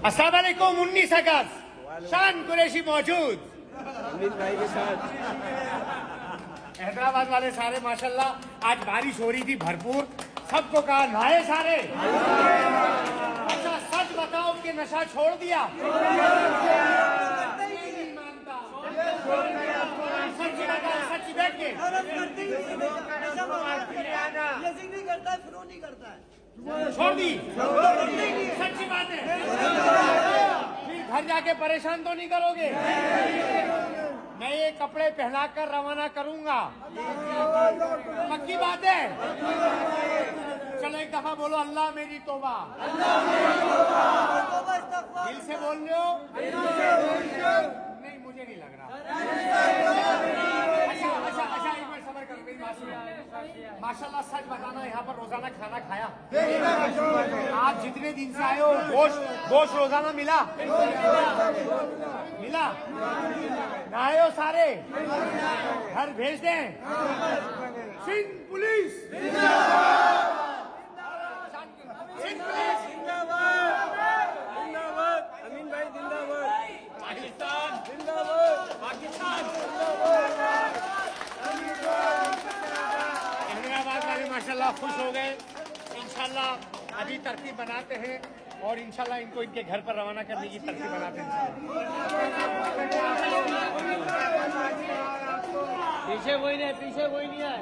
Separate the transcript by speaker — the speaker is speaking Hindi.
Speaker 1: अस्सलाम वालेकुम। 19 अगस्त शान कुरैशी मौजूद
Speaker 2: अमित भाई के साथ।
Speaker 1: हैदराबाद वाले सारे माशाल्लाह, आज बारिश हो रही थी भरपूर, सबको कहा नहाए सारे। अच्छा सच बताओ कि नशा छोड़ दिया? नहीं मानता। सच बताओ, सच देख के छोड़ दी। सच्ची बात है। फिर घर जाके परेशान तो नहीं करोगे? मैं ये कपड़े पहनाकर रवाना करूंगा, पक्की बात है। चलो एक दफा बोलो, अल्लाह मेरी तौबा। दिल से बोल रहे हो? नहीं, मुझे नहीं लग रहा। अच्छा अच्छा अच्छा, एक मिनट सब्र करो, मेरी बात सुनो। माशाल्लाह सच बताना, यहाँ पर रोजाना खाना खाया? आप जितने दिन से आए हो गोश्त रोजाना मिला? मिला? नहाए हो सारे? घर भेज दें? सिंध पुलिस
Speaker 2: अमीन भाई जिंदाबाद।
Speaker 1: पाकिस्तान
Speaker 2: जिंदाबाद।
Speaker 1: पाकिस्तान। हैदराबाद वाले माशाल्लाह खुश हो गए। इंशाल्लाह अभी तरकीब बनाते हैं और इंशाल्लाह इनको इनके घर पर रवाना करने की तरकीब बनाते हैं।
Speaker 2: पीछे कोई नहीं है।